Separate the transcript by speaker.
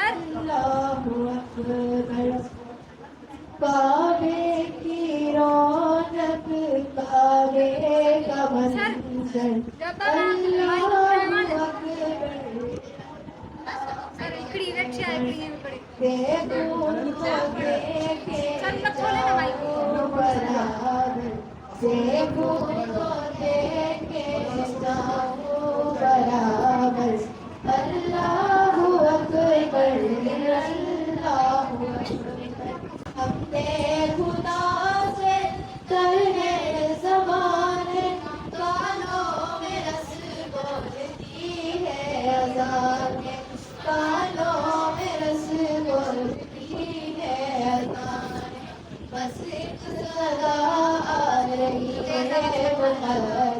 Speaker 1: अल्लाहु अकबर। काबे की रौनक, काबे का मंजर, अल्लाहु अकबर। देखूं तो देखे जाऊं बराबर, देखूं तो देखे जाऊं बराबर। अल्लाहु अकबर, अल्लाहु अकबर। हमने खुदा से करने ज़माने, कानों में रस बोलती है अज़ानें, कानों में रस बोलती है अज़ानें। बस एक सदा आ रही है मुहर्रम